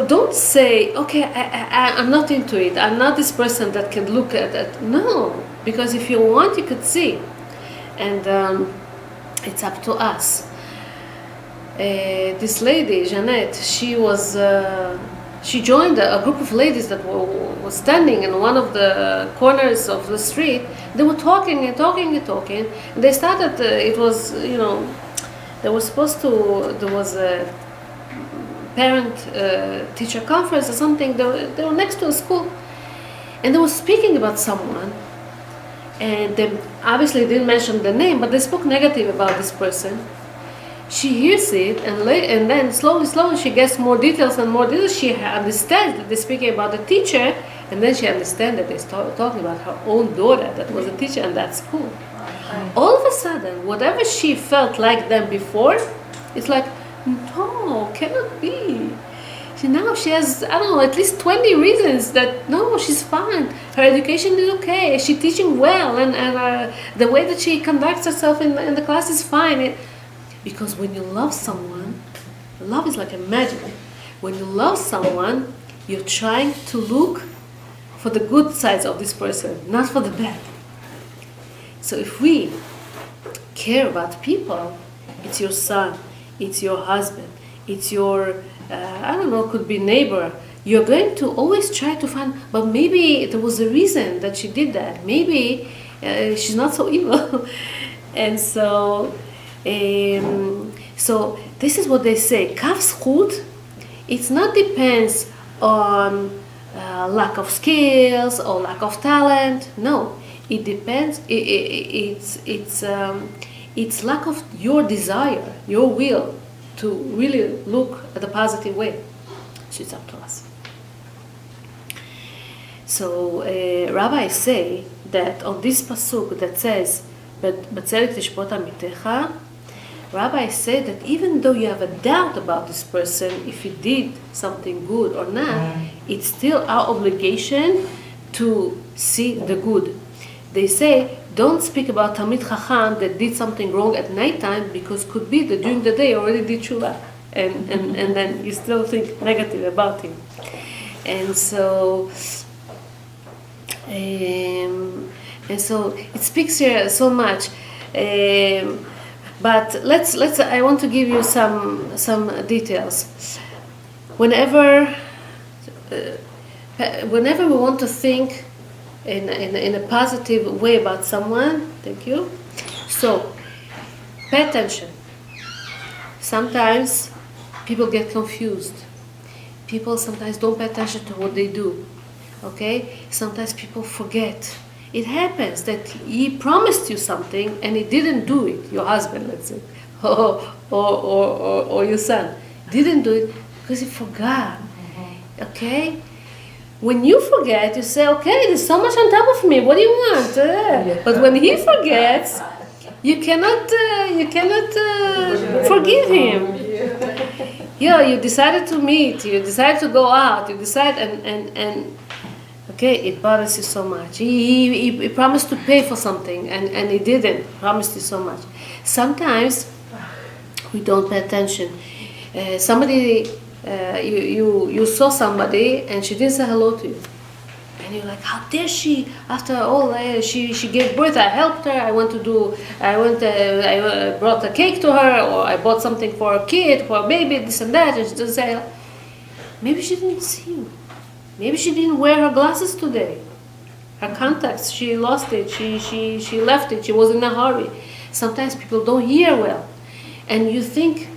A: don't say, okay, I'm not into it. I'm not this person that can look at it. No, because if you want, you could see. And it's up to us. This lady, Jeanette, she joined a group of ladies that were standing in one of the corners of the street. They were talking and talking and talking. And they started, it was, they were supposed to, there was a parent-teacher conference or something. They were next to a school. And they were speaking about someone. And they obviously didn't mention the name, but they spoke negative about this person. She hears it, and then slowly she gets more details and more details. She understands that they're speaking about the teacher, and then she understands that they're talking about her own daughter that was a teacher in that school. All of a sudden, whatever she felt like them before, it's like, no, cannot be. Now she has, I don't know, at least 20 reasons that, no, she's fine. Her education is okay. She's teaching well, and the way that she conducts herself in the class is fine. Because when you love someone, love is like a magic. When you love someone, you're trying to look for the good sides of this person, not for the bad. So if we care about people, it's your son, it's your husband, it's your could be neighbor. You're going to always try to find, but maybe there was a reason that she did that. Maybe she's not so evil. And so this is what they say. Kav zchut, it's not depends on lack of skills or lack of talent. No, it depends. It's lack of your desire, your will to really look at the positive way. So it's up to us. So rabbis say that on this pasuk that says, "B'tzedek tishpot amitecha," rabbis say that even though you have a doubt about this person, if he did something good or not, it's still our obligation to see the good. They say, don't speak about Talmid Chacham that did something wrong at nighttime, because could be that during the day already did tshuva, and then you still think negative about him. And so it speaks here so much. But let's I want to give you some details. Whenever Whenever we want to think in a positive way about someone, thank you. So, pay attention. Sometimes people get confused. People sometimes don't pay attention to what they do. Okay? Sometimes people forget. It happens that he promised you something and he didn't do it. Your husband, let's say, or your son didn't do it because he forgot. Okay? When you forget, you say, okay, there's so much on top of me. What do you want? But when he forgets, you cannot forgive him. Yeah, you decided to meet, you decided to go out, you decide, and okay, it bothers you so much. He promised to pay for something, and he didn't. Promised you so much. Sometimes we don't pay attention. Somebody, you saw somebody, and she didn't say hello to you. And you're like, how dare she? After all, she gave birth. I helped her. I brought a cake to her, or I bought something for a kid, for a baby, this and that. And she doesn't say, maybe she didn't see you. Maybe she didn't wear her glasses today. Her contacts, she lost it. She left it. She was in a hurry. Sometimes people don't hear well, and you think,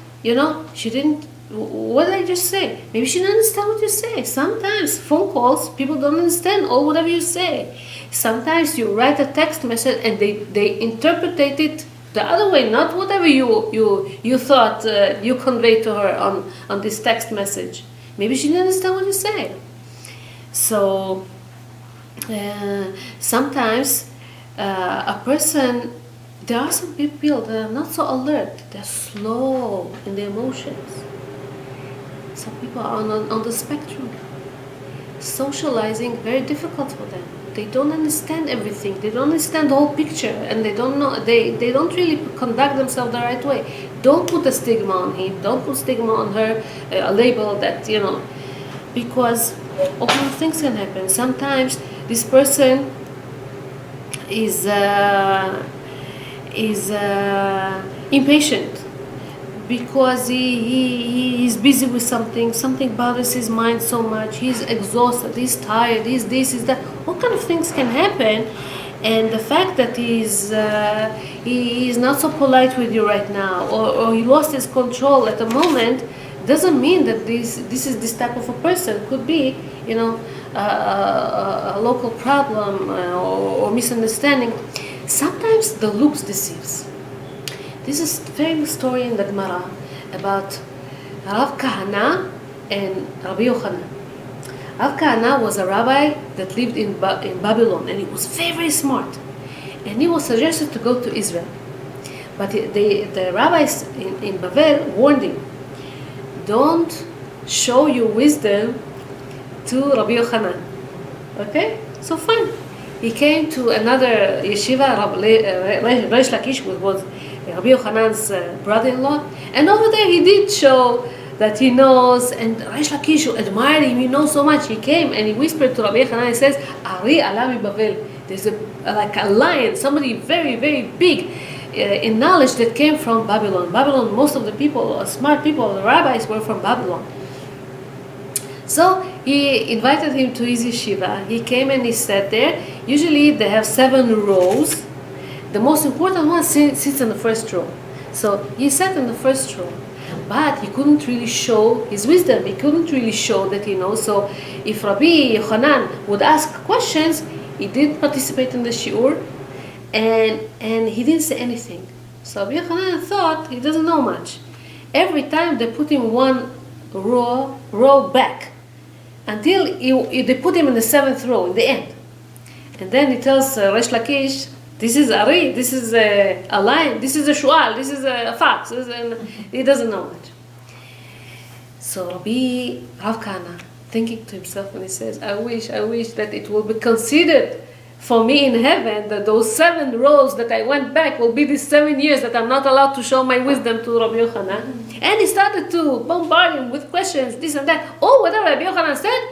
A: she didn't. What did I just say? Maybe she didn't understand what you say. Sometimes phone calls, people don't understand or whatever you say. Sometimes you write a text message and they interpret it the other way, not whatever you thought you conveyed to her on this text message. Maybe she didn't understand what you say. So sometimes a person, there are some people that are not so alert. They're slow in their emotions. Some people are on the spectrum. Socializing, very difficult for them. They don't understand everything. They don't understand the whole picture, and they don't know. They don't really conduct themselves the right way. Don't put a stigma on him. Don't put stigma on her. A label that because all kind of things can happen. Sometimes this person is impatient. Because he's busy with something bothers his mind so much, he's exhausted, he's tired, he's this, he's that. All kind of things can happen, and the fact that he's not so polite with you right now, or he lost his control at the moment, doesn't mean that this is this type of a person. Could be, a local problem or misunderstanding. Sometimes the looks deceives. This is a famous story in the Gemara about Rav Kahana and Rabbi Yochanan. Rav Kahana was a rabbi that lived in Babylon, and he was very, very smart. And he was suggested to go to Israel. But the rabbis in Babel warned him, don't show your wisdom to Rabbi Yochanan. Okay? So fine. He came to another yeshiva, Reish Lakish, which was Rabbi Yochanan's brother-in-law, and over there he did show that he knows, and Reish Lakish admired him, he knows so much. He came and he whispered to Rabbi Yochanan, he says, Ari Alami Bavel, there's like a lion, somebody very, very big in knowledge that came from Babylon. Babylon, most of the people, smart people, the rabbis were from Babylon. So he invited him to his yeshiva. He came and he sat there. Usually they have 7 rows. The most important one sits in the first row. So he sat in the first row, but he couldn't really show his wisdom. He couldn't really show that he knows. So if Rabbi Yochanan would ask questions, he didn't participate in the shiur, and he didn't say anything. So Rabbi Yochanan thought he doesn't know much. Every time they put him one row back, until they put him in the 7th row, in the end. And then he tells Reish Lakish, this is Ari, this is a lion, this is a shual, this is a fox. He doesn't know much. So Rav Kahana, thinking to himself, and he says, I wish that it will be considered for me in heaven that those 7 rows that I went back will be these 7 years that I'm not allowed to show my wisdom to Rabbi Yochanan. And he started to bombard him with questions, this and that. Oh, whatever Rabbi Yochanan said,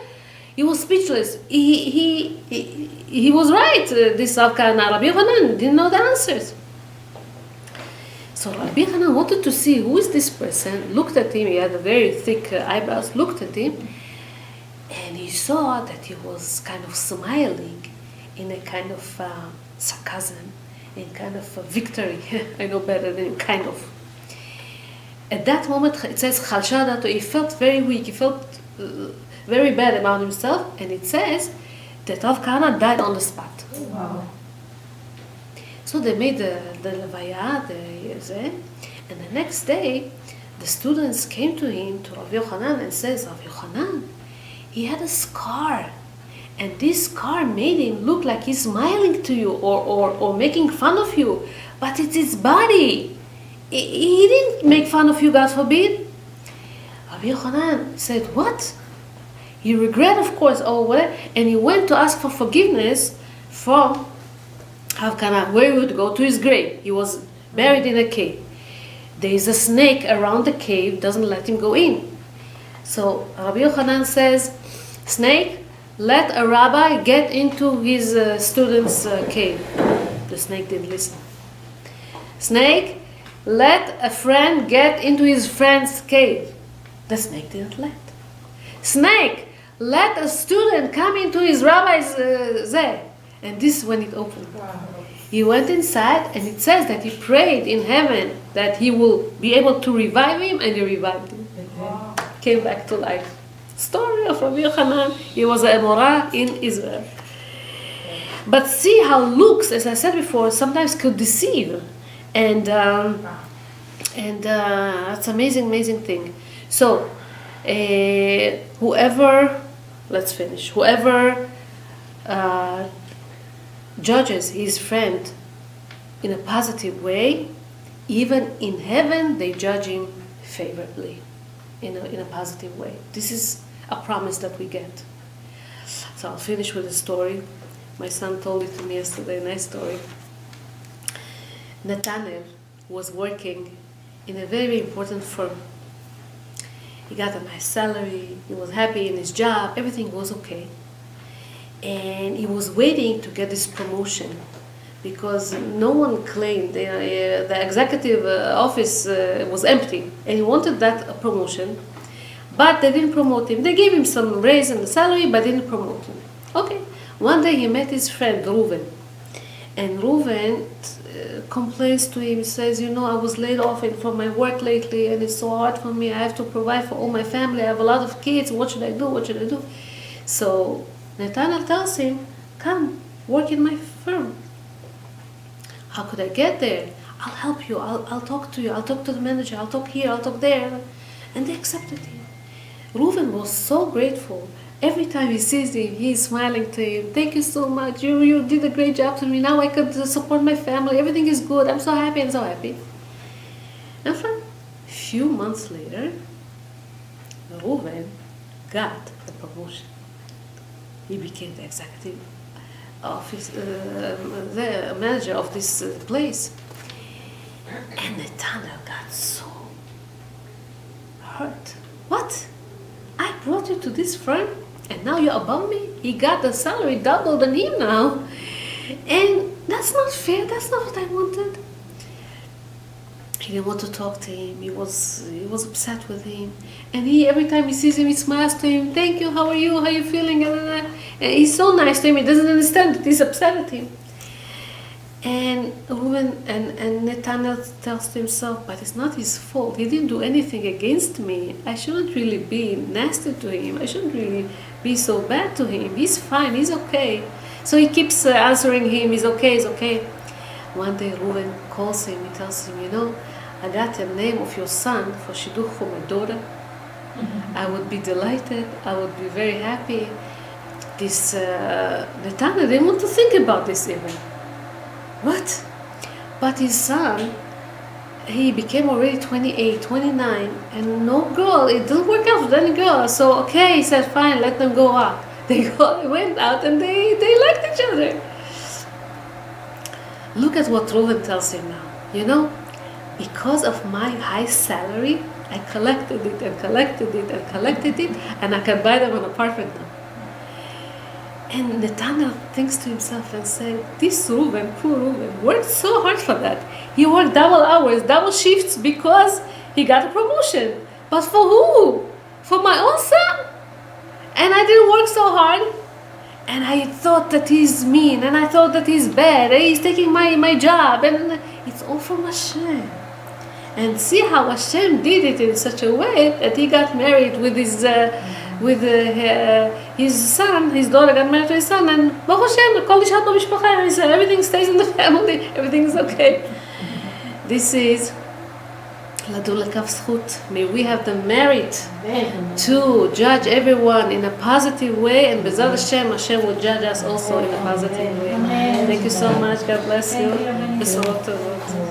A: he was speechless. He was right, this Rav Kahana. Rabbi Yochanan didn't know the answers. So Rabbi Yochanan wanted to see who is this person, looked at him, he had a very thick eyebrows, looked at him, and he saw that he was kind of smiling in a kind of sarcasm, in kind of victory. I know better than kind of. At that moment, it says, he felt very weak, he felt very bad about himself, and it says that Rav Kahana died on the spot.
B: Wow.
A: So they made the levaya, and the next day, the students came to him, to Rav Yochanan, and says, Rav Yochanan, he had a scar, and this scar made him look like he's smiling to you or making fun of you, but it's his body. He didn't make fun of you, God forbid. Rabbi Yochanan said, what? He regret, of course, or whatever, and he went to ask for forgiveness from Rav Kahana, where he would go to his grave. He was buried in a cave. There is a snake around the cave, doesn't let him go in. So Rabbi Yochanan says, snake, let a rabbi get into his student's cave. The snake didn't listen. Snake, let a friend get into his friend's cave. The snake didn't let. Snake, let a student come into his rabbi's there. And this is when it opened.
B: Wow.
A: He went inside, and it says that he prayed in heaven that he will be able to revive him, and he revived him.
B: Wow.
A: Came back to life. Story of Rabbi Yochanan. He was a Emorah in Israel. But see how looks, as I said before, sometimes could deceive. And that's amazing, amazing thing. So, whoever judges his friend in a positive way, even in heaven they judge him favorably, in a positive way. This is a promise that we get. So I'll finish with a story. My son told it to me yesterday, a nice story. Nathaniel was working in a very important firm. He got a nice salary, he was happy in his job, everything was okay. And he was waiting to get this promotion because no one claimed, the executive office was empty, and he wanted that promotion, but they didn't promote him. They gave him some raise in the salary, but didn't promote him. Okay, one day he met his friend Reuven, and Reuven complains to him, says, I was laid off from my work lately, and it's so hard for me. I have to provide for all my family. I have a lot of kids. What should I do? What should I do? So Nathaniel tells him, come, work in my firm. How could I get there? I'll help you. I'll talk to you. I'll talk to the manager. I'll talk here. I'll talk there. And they accepted him. Reuven was so grateful. Every time he sees him, he's smiling to him. Thank you so much. You did a great job to me. Now I could support my family. Everything is good. I'm so happy. I'm so happy. And a few months later, Reuven got the promotion. He became the executive office, the manager of this place. And Nathaniel got so hurt. What? I brought you to this firm, and now you're above me? He got the salary double than him now. And that's not fair. That's not what I wanted. He didn't want to talk to him. He was upset with him. And every time he sees him, he smiles to him. Thank you. How are you? How are you feeling? And he's so nice to him. He doesn't understand that he's upset at him. And Reuven and Nathaniel tells to himself, but it's not his fault. He didn't do anything against me. I shouldn't really be nasty to him. I shouldn't really be so bad to him. He's fine. He's okay. So he keeps answering him. He's okay. He's okay. One day Reuven calls him. He tells him, I got the name of your son for shidduch for my daughter. I would be delighted. I would be very happy. This Nathaniel didn't want to think about this even. What? But his son, he became already 28, 29, and no girl, it didn't work out with any girl. So, okay, he said, fine, let them go out. They went out and they liked each other. Look at what Reuven tells him now. Because of my high salary, I collected it and collected it and collected it, and I can buy them an apartment now. And Nathaniel thinks to himself and said, this Reuven, poor Reuven, worked so hard for that. He worked double hours, double shifts because he got a promotion. But for who? For my own son? And I didn't work so hard. And I thought that he's mean, and I thought that he's bad, and he's taking my job, and it's all from Hashem. And see how Hashem did it in such a way that he got married with his son, his daughter got married to his son, and Baruch Hashem, kol ishat b'mishpacha, everything stays in the family, everything is okay. This is Ladu Lekav Zchut. May we have the merit to judge everyone in a positive way, and B'ezrat Hashem, Hashem will judge us also in a positive way. Thank you so much. God bless you. Besorot tovot.